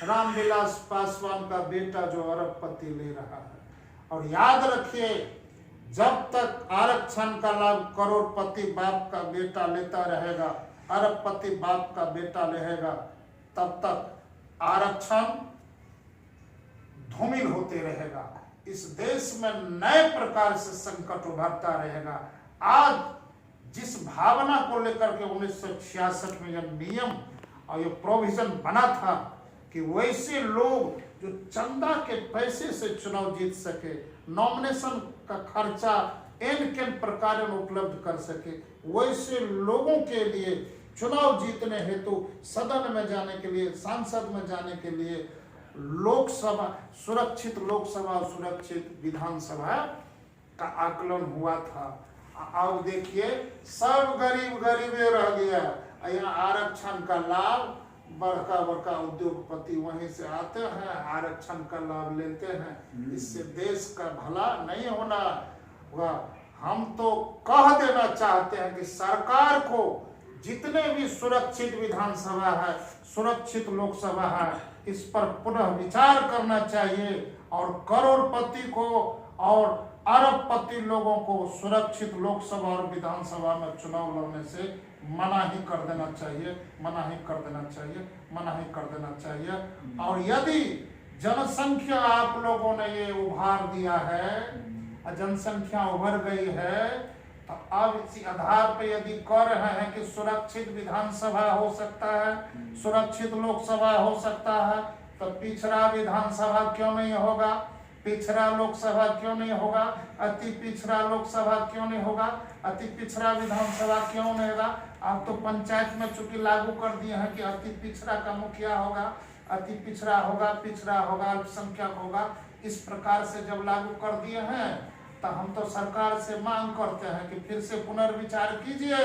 रामविलास पासवान का बेटा जो अरबपति ले रहा है। और याद रखिए, जब तक आरक्षण का लाभ करोड़पति बाप का बेटा लेता रहेगा, अरबपति बाप का बेटा रहेगा, तब तक आरक्षण धूमिल होते रहेगा। इस देश में नए प्रकार से संकट उभरता रहेगा। आज जिस भावना को लेकर के 1966 में यह नियम और ये प्रोविजन बना था कि वैसे लोग जो चंदा के पैसे से चुनाव जीत सके, नॉमिनेशन का खर्चा एन प्रकार में उपलब्ध कर सके, वैसे लोगों के लिए चुनाव जीतने हेतु सदन में जाने के लिए, सांसद में जाने के लिए लोकसभा, सुरक्षित लोकसभा और सुरक्षित विधानसभा का आकलन हुआ था। अब देखिए, सब गरीब गरीबे रह गया। यहाँ आरक्षण का लाभ बड़का बड़का उद्योगपति वहीं से आते हैं, आरक्षण का लाभ लेते हैं। इससे देश का भला नहीं होना। वह हम तो कह देना चाहते हैं कि सरकार को जितने भी सुरक्षित विधानसभा है, सुरक्षित लोकसभा है, इस पर पुनः विचार करना चाहिए और करोड़पति को और अरबपति लोगों को सुरक्षित लोकसभा और विधानसभा में चुनाव लड़ने से मनाही कर देना चाहिए, मनाही कर देना चाहिए, मनाही कर देना चाहिए। और यदि जनसंख्या आप लोगों ने ये उभार दिया है, जनसंख्या उभर गई है, तो अब इसी आधार पे यदि कह रहे हैं कि सुरक्षित विधानसभा हो सकता है, सुरक्षित लोकसभा हो सकता है, तो पिछड़ा विधानसभा क्यों नहीं होगा, पिछड़ा लोकसभा क्यों नहीं होगा, अति पिछड़ा लोकसभा क्यों नहीं होगा, अति पिछड़ा विधानसभा क्यों नहीं होगा। अब तो पंचायत में चूंकि लागू कर दिए हैं कि अति पिछड़ा का मुखिया होगा, अति पिछड़ा होगा, पिछड़ा होगा, अल्पसंख्यक होगा। इस प्रकार से जब लागू कर दिए हैं, तो हम तो सरकार से मांग करते हैं कि फिर से पुनर्विचार कीजिए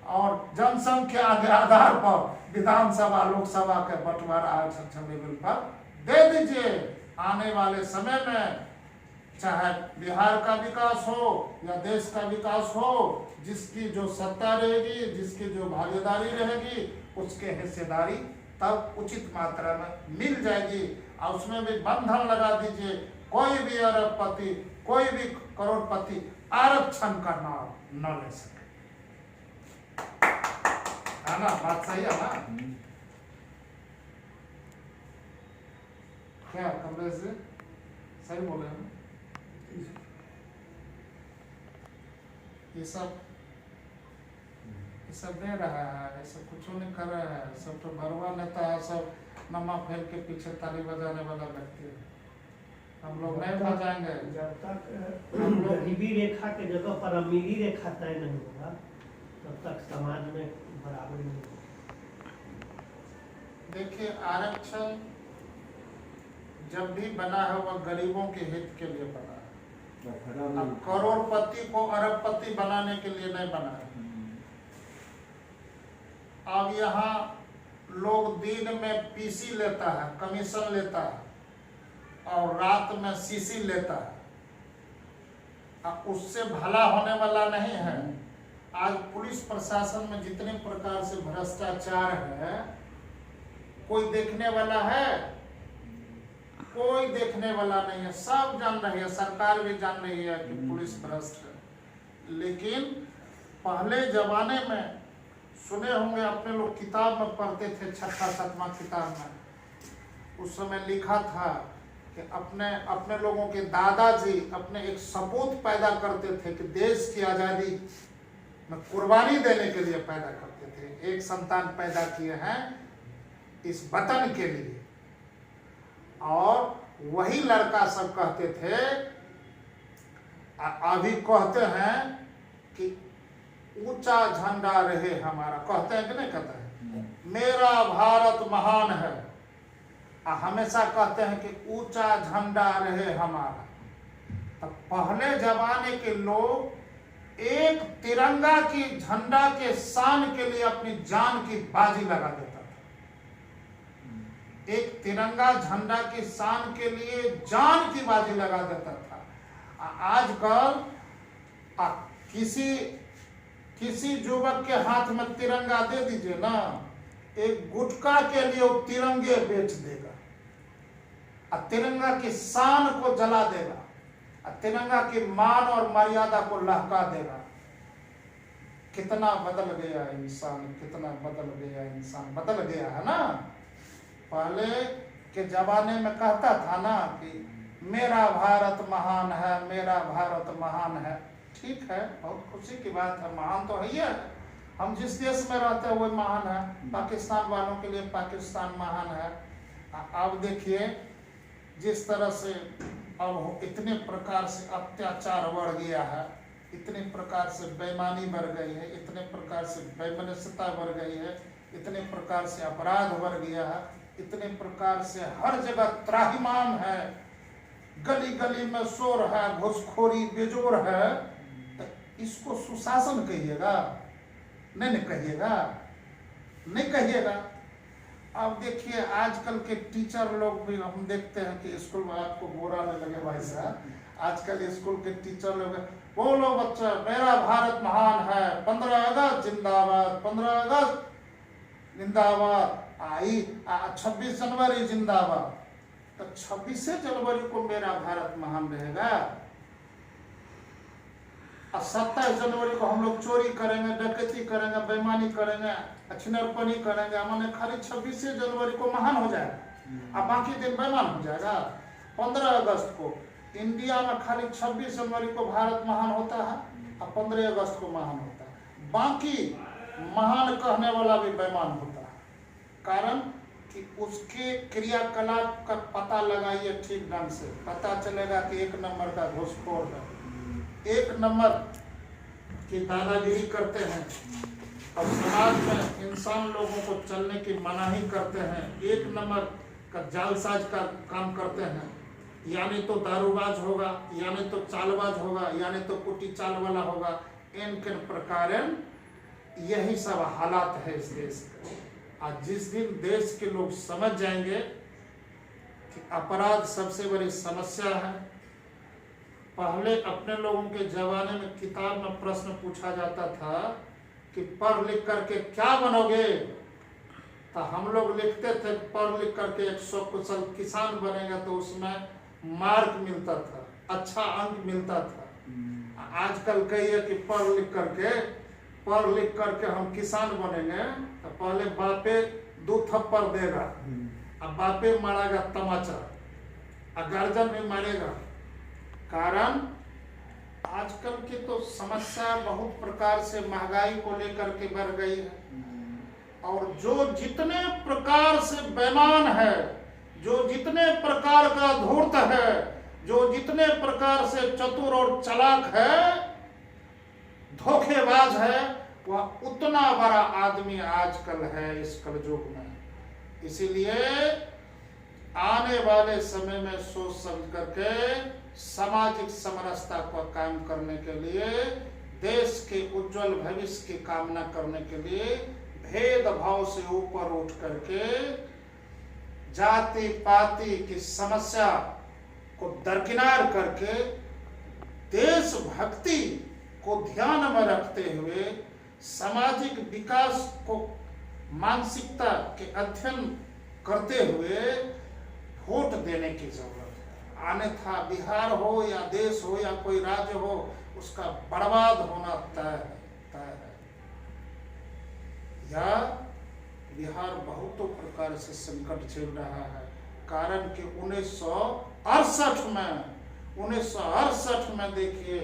और जनसंख्या के आधार पर विधानसभा लोकसभा के बंटवारा आरक्षण लेवल पर दे दीजिए। आने वाले समय में चाहे बिहार का विकास हो या देश का विकास हो, जिसकी जो सत्ता रहेगी, जिसकी जो भागीदारी रहेगी, उसके हिस्सेदारी तब उचित मात्रा में मिल जाएगी। और उसमें भी बंधन लगा दीजिए, कोई भी अरबपति, कोई भी करोड़पति आरक्षण का नाम न ले सके। है ना? बात सही है ना? क्या कमलेश जी सही बोले हैं? ये सब दे रहा है, ये सब कुछ नहीं कर रहा है, सब तो भरवा नेता है, सब नम्मा फैल के पीछे ताली बजाने वाला व्यक्ति है। हम लोग नहीं बजाएंगे जब तक हम लोग गरीबी रेखा के जगह पर अमीरी रेखा तय नहीं होगा, तब तक समाज में बराबरी नहीं होगी। देखिए, आरक्षण जब भी बना है वह गरीबों के हित के लिए बना है। अब करोड़पति को अरबपति बनाने के लिए नहीं बना है। अब यहाँ लोग दिन में पीसी लेता है, कमीशन लेता है, और रात में सीसी लेता है। अब उससे भला होने वाला नहीं है। आज पुलिस प्रशासन में जितने प्रकार से भ्रष्टाचार है, कोई देखने वाला है? कोई देखने वाला नहीं है। सब जान रही है, सरकार भी जान रही है कि पुलिस भ्रष्ट है। लेकिन पहले जमाने में सुने होंगे, अपने लोग किताब में पढ़ते थे, 6ठा-7वां किताब में, उस समय लिखा था कि अपने लोगों के दादाजी अपने एक सपूत पैदा करते थे कि देश की आज़ादी में कुर्बानी देने के लिए पैदा करते थे। एक संतान पैदा किए हैं इस वतन के लिए, और वही लड़का सब कहते थे, अभी कहते हैं कि ऊंचा झंडा रहे हमारा। कहते हैं कि नहीं कहते हैं? मेरा भारत महान है। हमेशा कहते हैं कि ऊंचा झंडा रहे हमारा। तो पहले जमाने के लोग एक तिरंगा की झंडा के शान के लिए अपनी जान की बाजी लगा देता था। एक तिरंगा झंडा की शान के लिए जान की बाजी लगा देता था। आजकल किसी युवक के हाथ में तिरंगा दे दीजिए ना, एक गुटखा के लिए वो तिरंगे बेच देगा और तिरंगा की शान को जला देगा और तिरंगा की मान और मर्यादा को लहका देगा। कितना बदल गया इंसान, कितना बदल गया इंसान, बदल गया है ना। पहले के जमाने में कहता था ना कि मेरा भारत महान है, मेरा भारत महान है। ठीक है, बहुत खुशी की बात है, महान तो है ही है। हम जिस देश में रहते हैं वो महान है। पाकिस्तान वालों के लिए पाकिस्तान महान है। अब देखिए जिस तरह से अब इतने प्रकार से अत्याचार बढ़ गया है, इतने प्रकार से बेईमानी बढ़ गई है, इतने प्रकार से वैमनस्यता बढ़ गई है, इतने प्रकार से अपराध बढ़ गया है, इतने प्रकार से हर जगह त्राहिमाम है, गली गली में शोर है, घुसखोरी बेजोर है। तो इसको सुशासन कहिएगा? नहीं कहिएगा, नहीं कहिएगा। अब देखिए आजकल के टीचर लोग भी हम देखते हैं कि स्कूल में, आपको बुरा नहीं लगे भाई साहब, आजकल स्कूल के टीचर लोग बोलो बच्चा मेरा भारत महान है, 15 अगस्त जिंदाबाद, 15 अगस्त जिंदाबाद, 26 जनवरी जिंदाबाद। तो 26 जनवरी को मेरा भारत महान रहेगा और 27 जनवरी को हम लोग चोरी करेंगे, डकैती करेंगे, बेईमानी करेंगे, छिनरपनी करेंगे, हमने खाली 26 जनवरी को महान हो जाएगा और बाकी दिन बेईमान हो जाएगा। 15 अगस्त को इंडिया में खाली 26 जनवरी को भारत महान होता है और 15 अगस्त को महान होता है, बाकी महान कहने वाला भी बेईमान होता है। कारण कि उसके क्रियाकलाप का पता लगाइए ठीक ढंग से, पता चलेगा कि 1 नंबर का घूसखोर है, 1 नंबर की दादागिरी करते हैं और समाज में इंसान लोगों को चलने की मनाही करते हैं, 1 नंबर का जालसाज का काम करते हैं। यानी तो दारूबाज होगा, यानी तो चालबाज होगा, यानी तो कुटी चाल वाला होगा। इनके प्रकार यही सब हालात है इस देश के। आज जिस दिन देश के लोग समझ जाएंगे कि अपराध सबसे बड़ी समस्या है। पहले अपने लोगों के जमाने में किताब में प्रश्न पूछा जाता था कि पढ़ लिख करके क्या बनोगे, तो हम लोग लिखते थे पढ़ लिख करके एक सकुशल किसान बनेगा, तो उसमें मार्क मिलता था, अच्छा अंक मिलता था। आजकल कहिए कि पढ़ लिख करके हम किसान बनेंगे, तो पहले बापे 2 थप्पड़ देगा, अब बापे मारेगा तमाचा, और गार्जियन भी मारेगा। कारण आजकल की तो समस्या बहुत प्रकार से महंगाई को लेकर के बढ़ गई है, और जो जितने प्रकार से बेईमान है, जो जितने प्रकार का धूर्त है, जो जितने प्रकार से चतुर और चालाक है, धोखेबाज है, वह उतना बड़ा आदमी आजकल है इस कलयुग में। इसीलिए आने वाले समय में सोच समझ करके सामाजिक समरसता को कायम करने के लिए, देश के उज्जवल भविष्य की कामना करने के लिए भेदभाव से ऊपर उठ करके जाति पाति की समस्या को दरकिनार करके देशभक्ति को ध्यान में रखते हुए सामाजिक विकास को मानसिकता के अध्ययन करते हुए वोट देने की जरूरत है। अन्यथा बिहार हो या देश हो या कोई राज्य हो, उसका बर्बाद होना तय है। या बिहार बहुतों प्रकार से संकट झेल रहा है। कारण कि 1968 में देखिए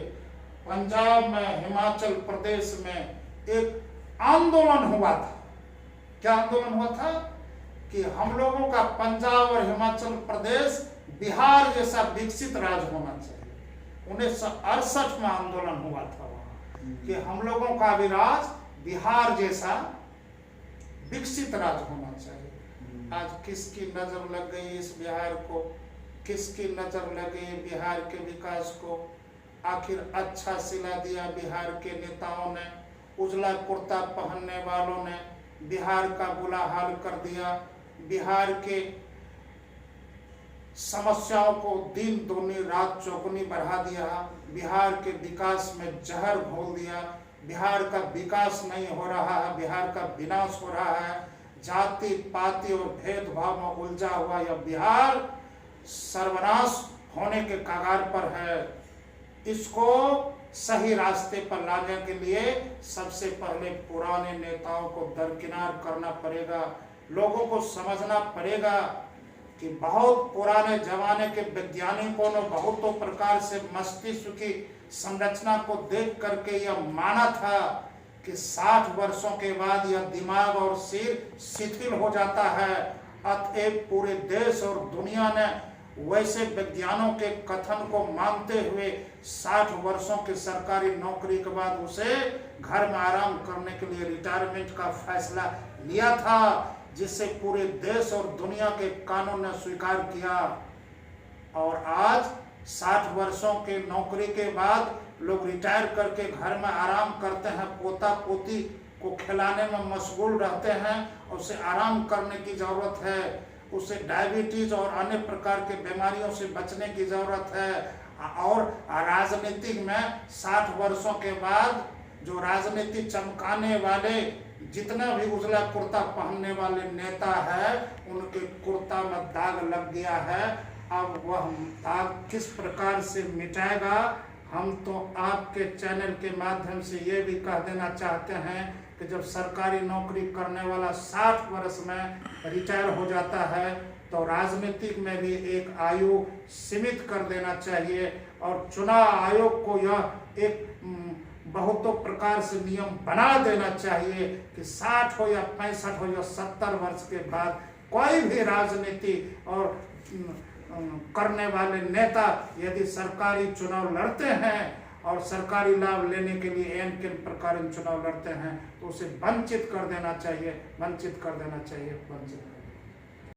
पंजाब में, हिमाचल प्रदेश में एक आंदोलन हुआ था। क्या आंदोलन हुआ था? कि हम लोगों का पंजाब और हिमाचल प्रदेश बिहार जैसा विकसित राज्य होना चाहिए। 1968 में आंदोलन हुआ था वहाँ कि हम लोगों का भी राज्य बिहार जैसा विकसित राज्य होना चाहिए। आज किसकी नजर लग गई इस बिहार को, किसकी नजर लग गई बिहार के विकास को? आखिर अच्छा सिला दिया बिहार के नेताओं ने, उजला कुर्ता पहनने वालों ने बिहार का बुरा हाल कर दिया, बिहार के समस्याओं को दिन दूनी रात चौगुनी बढ़ा दिया, बिहार के विकास में जहर घोल दिया, बिहार का विकास नहीं हो रहा है, बिहार का विनाश हो रहा है, जाति पाति और भेदभाव में उलझा हुआ यह बिहार सर्वनाश होने के कगार पर है। इसको सही रास्ते पर लाने के लिए सबसे पहले पुराने नेताओं को दरकिनार करना पड़ेगा। लोगों को समझना पड़ेगा कि बहुत पुराने जमाने के वैज्ञानिकों ने बहुतों प्रकार से मस्तिष्क की संरचना को देख करके यह माना था कि 60 वर्षों के बाद यह दिमाग और सिर शिथिल हो जाता है। अतएव पूरे देश और दुनिया ने वैसे वैज्ञानिकों के कथन को मानते हुए 60 वर्षों की सरकारी नौकरी के बाद उसे घर में आराम करने के लिए रिटायरमेंट का फैसला लिया था, जिसे पूरे देश और दुनिया के कानून ने स्वीकार किया। और आज 60 वर्षों के नौकरी के बाद लोग रिटायर करके घर में आराम करते हैं, पोता पोती को खिलाने में मशगूल रहते हैं। उसे आराम करने की जरूरत है, उसे डायबिटीज और अन्य प्रकार के बीमारियों से बचने की जरूरत है। और राजनीतिक में 60 वर्षों के बाद जो राजनीति चमकाने वाले जितना भी उजला कुर्ता पहनने वाले नेता है, उनके कुर्ता में दाग लग गया है। अब वह दाग किस प्रकार से मिटाएगा, हम तो आपके चैनल के माध्यम से ये भी कह देना चाहते हैं कि जब सरकारी नौकरी करने वाला 60 वर्ष में रिटायर हो जाता है तो राजनीतिक में भी एक आयु सीमित कर देना चाहिए। और चुनाव आयोग को यह एक बहुतों प्रकार से नियम बना देना चाहिए कि 60 हो या 65 हो या 70 वर्ष के बाद कोई भी राजनीति और करने वाले नेता यदि सरकारी चुनाव लड़ते हैं और सरकारी लाभ लेने के लिए किन प्रकार चुनाव लड़ते हैं तो उसे वंचित कर देना चाहिए, वंचित कर देना चाहिए, वंचित।